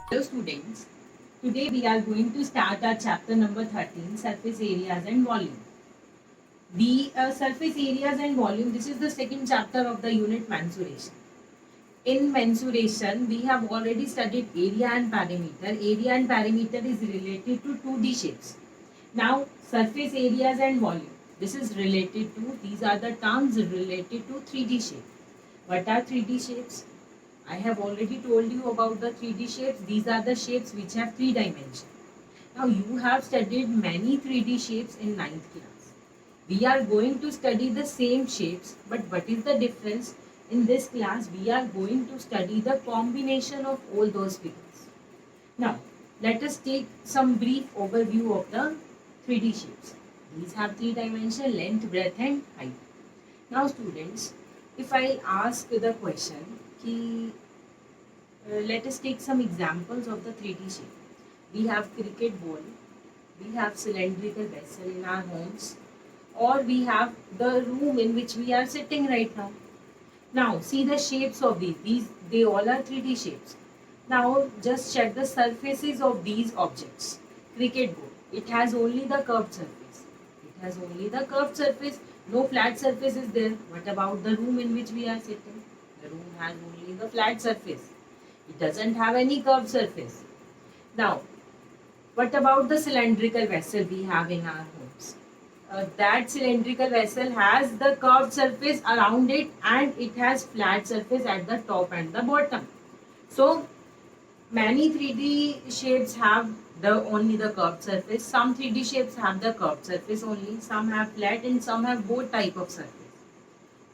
Hello students, today we are going to start our chapter number 13, surface areas and volume. The surface areas and volume, this is the second chapter of the unit mensuration. In mensuration, we have already studied area and perimeter. Area and perimeter is related to 2D shapes. Now surface areas and volume, this is related to, these are the terms related to 3D shape. What are 3D shapes? I have already told you about the 3D shapes. These are the shapes which have 3 dimensions. Now you have studied many 3D shapes in ninth class. We are going to study the same shapes, but what is the difference? In this class, we are going to study the combination of all those figures. Now, let us take some brief overview of the 3D shapes. These have 3 dimensions, length, breadth and height. Now students, if I ask the question, let us take some examples of the 3D shape. We have cricket ball, we have cylindrical vessel in our homes, or we have the room in which we are sitting right now. Now see the shapes of these they all are 3D shapes. Now just check the surfaces of these objects. Cricket ball, it has only the curved surface. It has only the curved surface, no flat surface is there. What about the room in which we are sitting? The room has only the flat surface. It doesn't have any curved surface. Now, what about the cylindrical vessel we have in our homes? That cylindrical vessel has the curved surface around it and it has flat surface at the top and the bottom. So, many 3D shapes have only the curved surface. Some 3D shapes have the curved surface only. Some have flat and some have both type of surface.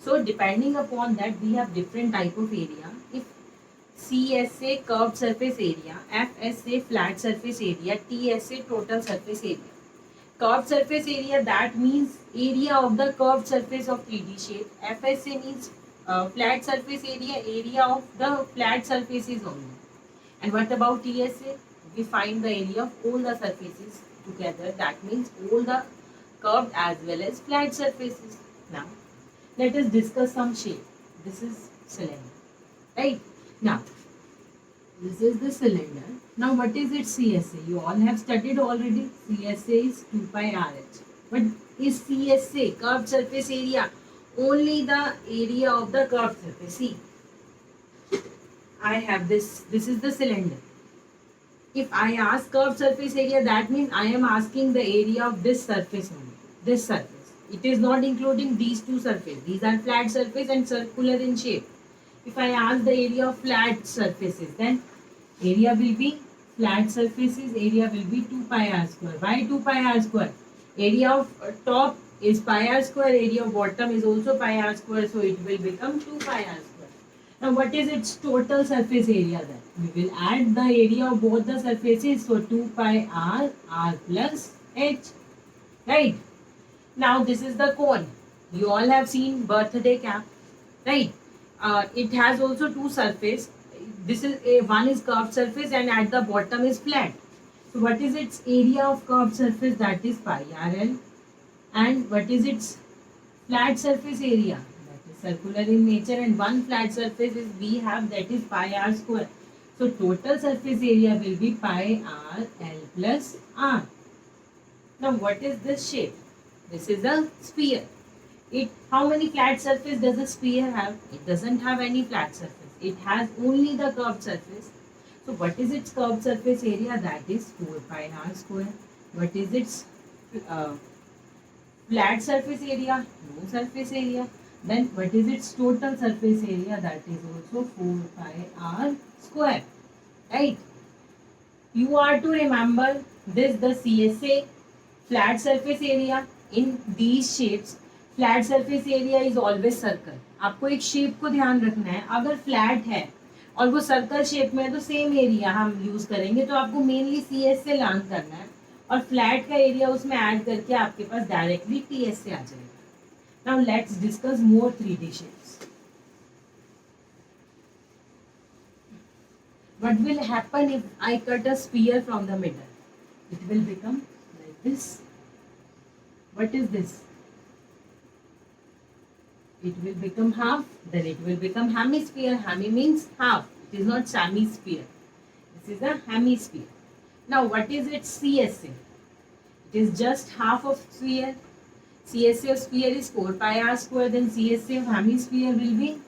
So, depending upon that, we have different type of area. If CSA curved surface area, FSA flat surface area, TSA total surface area. Curved surface area, that means area of the curved surface of 3D shape. FSA means flat surface area, area of the flat surfaces only. And what about TSA? We find the area of all the surfaces together. That means all the curved as well as flat surfaces. Now, let us discuss some shape. This is cylinder, right? Now, this is the cylinder. Now, what is its CSA? You all have studied already. CSA is 2 pi RH. What is CSA? Curved surface area. Only the area of the curved surface. See, I have this. This is the cylinder. If I ask curved surface area, that means I am asking the area of this surface only. This surface. It is not including these two surfaces. These are flat surface and circular in shape. If I ask the area of flat surfaces, then area will be flat surfaces, area will be 2 pi r square. Why 2 pi r square? Area of top is pi r square, area of bottom is also pi r square, so it will become 2 pi r square. Now what is its total surface area then? We will add the area of both the surfaces, so 2 pi r plus h, right? Now this is the cone. You all have seen birthday cap, right? It has also two surface. This is one is curved surface and at the bottom is flat. So what is its area of curved surface? That is pi rl. And what is its flat surface area? That is circular in nature, and one flat surface is we have, that is pi r square. So total surface area will be pi r l plus r. Now what is this shape? This is a sphere. How many flat surface does a sphere have? It doesn't have any flat surface. It has only the curved surface. So what is its curved surface area? That is 4 pi r square. What is its uh, flat surface area? No surface area. Then what is its total surface area? That is also 4 pi r square. Right? You are to remember this, the CSA flat surface area in these shapes. Flat surface area is always circle. आपको एक shape को ध्यान रखना है, अगर flat है और वो सर्कल शेप में है तो सेम एरिया हम यूज करेंगे. तो आपको मेनली सी एस से लर्न करना है और फ्लैट का एरिया उसमें ऐड करके आपके पास डायरेक्टली टी एस से आ जाएगा. Now let's discuss more 3D shapes. What will happen if I cut a sphere from the middle? It will become like this. What is this? It will become half, then it will become hemisphere. Hemi means half. It is not semi-sphere. This is a hemisphere. Now what is its CSA? It is just half of sphere. CSA of sphere is 4 pi r square. Then CSA of hemisphere will be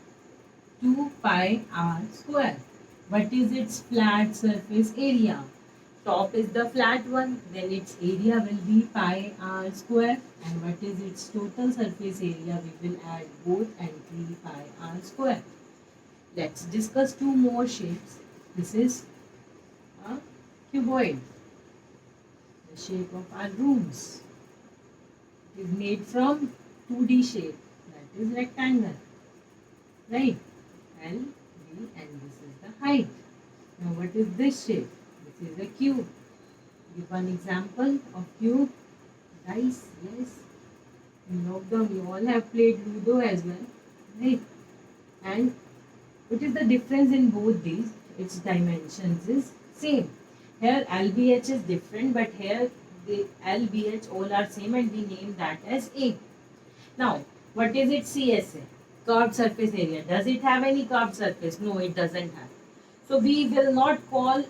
2 pi r square. What is its flat surface area? Top is the flat one, then its area will be pi r square. And what is its total surface area? We will add both and 3 pi r square. Let's discuss two more shapes. This is a cuboid, the shape of our rooms. It is made from 2D shape, that is rectangle, right? L, B, and this is the height. Now what is this shape? This is a cube. Give one example of cube. Dice, yes. In lockdown, you all have played Ludo as well, right? And what is the difference in both these? Its dimensions is same. Here LBH is different, but here the LBH all are same, and we name that as A. Now, what is its CSA? Curved surface area. Does it have any curved surface? No, it doesn't have. So we will not call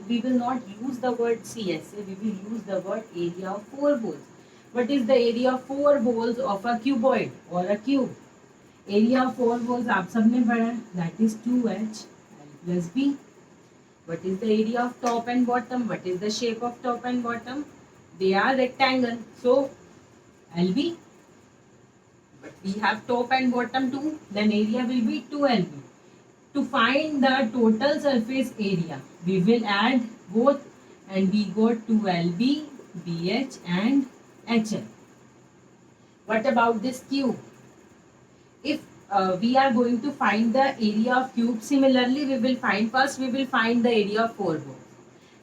we will not use the word CSA, we will use the word area of four balls. What is the area of four balls of a cuboid or a cube? Area of four balls आप सबने पढ़ा है, that is 2h L plus B. What is the area of top and bottom? What is the shape of top and bottom? They are rectangle, so LB. But we have top and bottom too, then area will be 2LB. To find the total surface area, we will add both and we got 2LB, BH and HL. What about this cube? If we are going to find the area of cube, similarly we will find the area of four balls.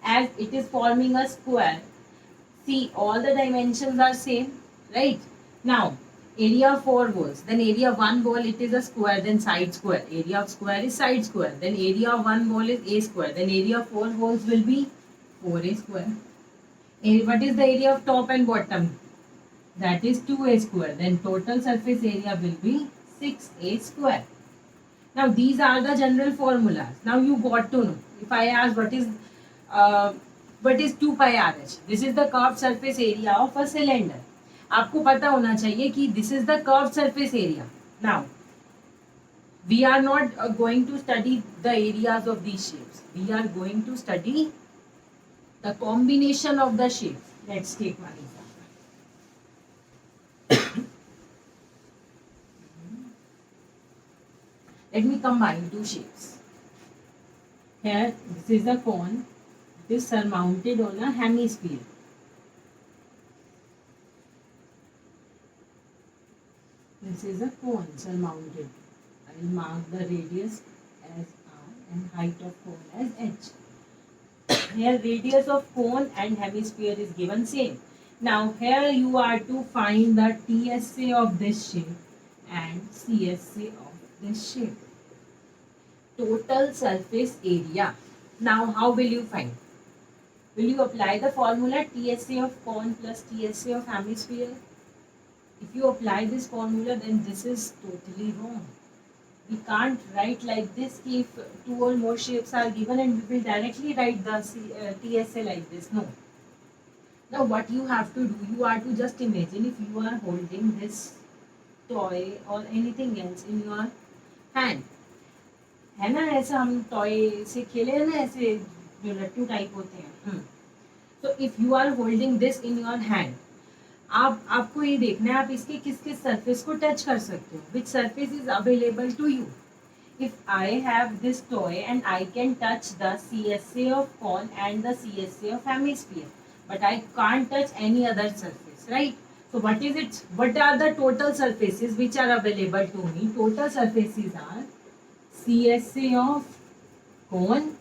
As it is forming a square, see all the dimensions are same, right? Now area of four balls, then area of one ball it is a square, then side square. Area of square is side square, then area of one ball is a square, then area of four balls will be 4a square. What is the area of top and bottom? That is 2a square, then total surface area will be 6a square. Now these are the general formulas. Now you got to know. If I ask what is 2 pi RH, this is the curved surface area of a cylinder. आपको पता होना चाहिए कि this is the curved surface area. Now, we are not going to study the areas of these shapes. We are going to study the combination of the shapes. Let's take one example. Let me combine two shapes. Here, this is a cone. It is surmounted on a hemisphere. This is a cone surmounted. I will mark the radius as R and height of cone as H. Here radius of cone and hemisphere is given same. Now here you are to find the TSA of this shape and CSA of this shape. Total surface area. Now how will you find? Will you apply the formula TSA of cone plus TSA of hemisphere? If you apply this formula, then this is totally wrong. We can't write like this if two or more shapes are given and we will directly write the TSA like this. No. Now what you have to do, you are to just imagine if you are holding this toy or anything else in your hand. है ना, ऐसा हम toy से खेले हैं ना, ऐसे जो लट्टू टाइप होते हैं. So if you are holding this in your hand, आपको ये देखना है आप इसके किस किस सरफेस को टच कर सकते हो. Which surface is available to you. If I have this toy and I can touch the CSA of cone and the CSA of hemisphere, but I can't touch any other surface, right? So what are the total surfaces which are available to me? Total surfaces are CSA of cone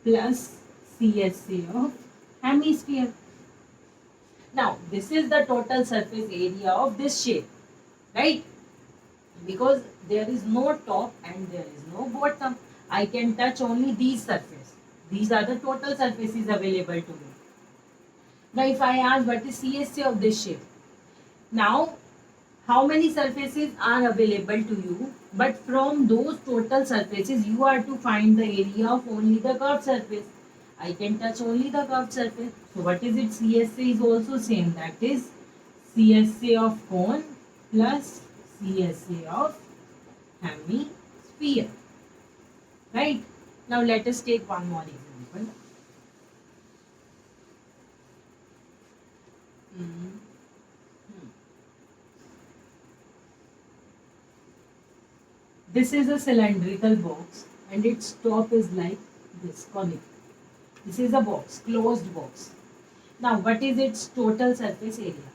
plus CSA of hemisphere. Now, this is the total surface area of this shape, right? Because there is no top and there is no bottom, I can touch only these surfaces. These are the total surfaces available to me. Now, if I ask what is CSA of this shape, now how many surfaces are available to you, but from those total surfaces you are to find the area of only the curved surface. I can touch only the curved surface. So what is it? CSA is also same, that is CSA of cone plus CSA of hemisphere. Right? Now let us take one more example. Hmm. This is a cylindrical box and its top is like this, conical. This is a box, closed box. Now what is its total surface area?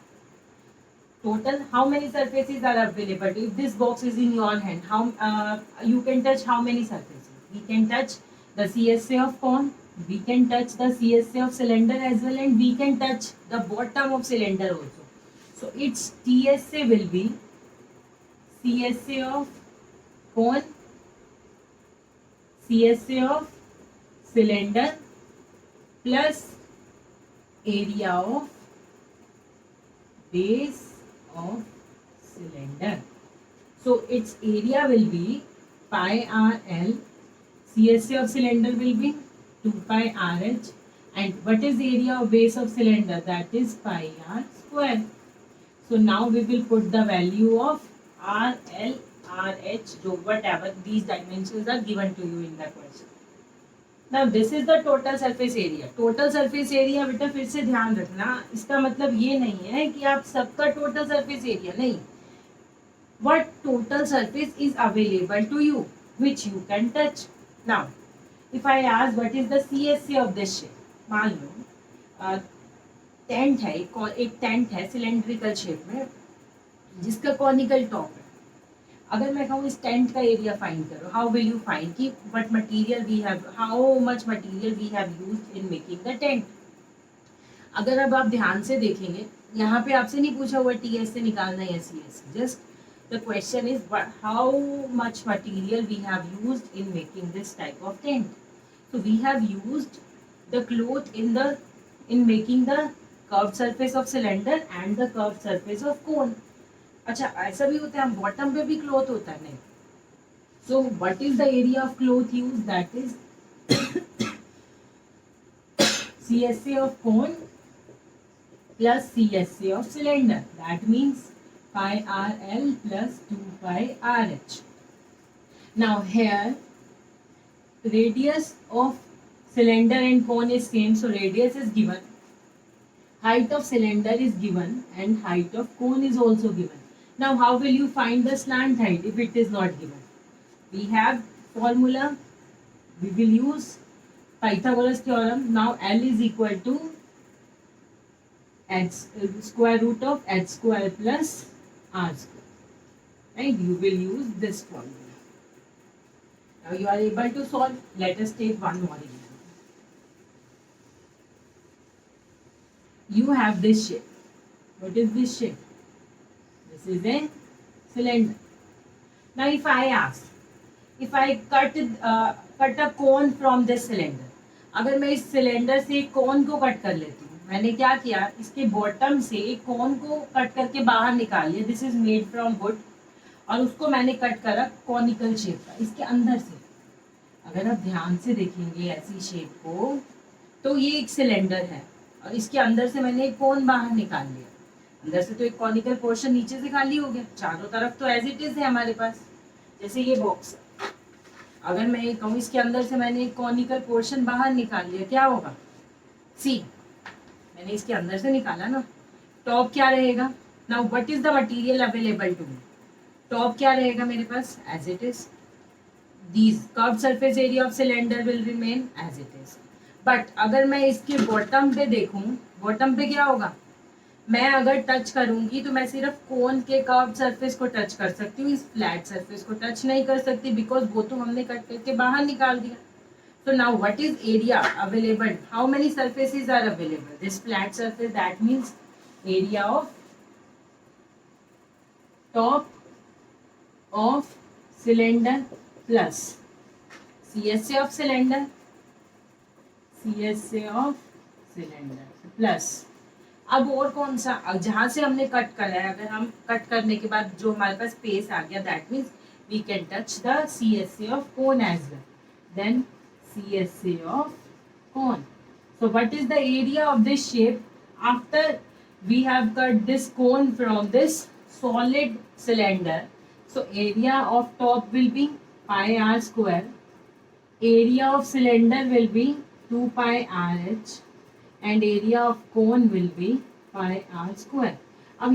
Total, how many surfaces are available? If this box is in your hand, how you can touch how many surfaces? We can touch the CSA of cone, we can touch the CSA of cylinder as well, and we can touch the bottom of cylinder also. So its TSA will be CSA of cone, CSA of cylinder plus area of base of cylinder. So its area will be pi RL, CSA of cylinder will be 2 pi RH, and what is the area of base of cylinder? That is pi R square. So now we will put the value of RL, RH, जो whatever these dimensions are given to you in the question. Now this is the total surface area. Total surface area बेटा फिर से ध्यान रखना, इसका मतलब ये नहीं है कि आप सबका total surface area नहीं. What total surface is available to you, which you can touch. Now, if I ask what is the CSA of this shape, मान लो टेंट है, एक टेंट है सिलेंड्रिकल शेप में जिसका कॉनिकल टॉप है. अगर मैं कहूँ इस टेंट का एरिया फाइंड करो, हाउ विल यू फाइंड कि what material we have, how much material we have used in making the tent. अगर अब आप ध्यान से देखेंगे, यहाँ पे आपसे नहीं पूछा हुआ TS से निकालना है CS, just the question is how much material we have used in making this type of tent. So we have used the cloth in making the curved surface of cylinder and the curved surface of cone. अच्छा ऐसा भी होता है, bottom पे भी cloth होता है नहीं. So what is the area of cloth use? That is CSA of cone plus CSA of cylinder. That means pi RL plus 2 pi RH. Now here radius of cylinder and cone is same, so radius is given, height of cylinder is given, and height of cone is also given. Now how will you find the slant height if it is not given? We have formula, we will use Pythagoras theorem. Now L is equal to h square root of h square plus r square. Right? You will use this formula. Now you are able to solve. Let us take one more example. You have this shape. What is this shape? This is a cylinder. Now if I ask, if I cut a cone from this cylinder, अगर मैं इस cylinder से एक कोन को cut कर लेती हूँ, मैंने क्या किया, इसके बॉटम से एक कोन को कट करके बाहर निकाल लिया. This is made from would, और उसको मैंने कट करा कॉनिकल शेप का इसके अंदर से. अगर आप ध्यान से देखेंगे ऐसी शेप को, तो ये एक सिलेंडर है और इसके अंदर से मैंने एक कोन बाहर निकाल लिया. अंदर से तो एक कॉनिकल पोर्शन नीचे से खाली हो गया, चारों तरफ तो एज इट इज है हमारे पास. जैसे ये बॉक्स, अगर मैं ये कहूँ इसके अंदर से मैंने एक कॉनिकल पोर्शन बाहर निकाल लिया, क्या होगा? सी, मैंने इसके अंदर से निकाला ना. टॉप क्या रहेगा? Now what is the material available to me? Top क्या रहेगा मेरे पास? As it is. These curved surface area of cylinder will remain as it is. But अगर मैं इसके बॉटम पे देखूं, बॉटम पे क्या होगा? मैं अगर टच करूंगी तो मैं सिर्फ कोन के कर्व्ड सरफेस को टच कर सकती हूँ, इस फ्लैट सरफेस को टच नहीं कर सकती, बिकॉज वो तो हमने कट करके बाहर निकाल दिया. So now what is area available? How many surfaces are available? This flat surface, that means area of top of cylinder plus CSA of cylinder, CSA of cylinder plus अब और कौन सा, जहां से हमने कट करा है, अगर हम कट करने के बाद जो हमारे पास स्पेस आ गया, that means we can touch the CSA of cone as well. Then CSA of cone. So what is the area of this shape after we have cut this cone from this solid cylinder? So area of top will be pi r square. Area of cylinder will be 2 pi r h and area of cone will be pi r square. अब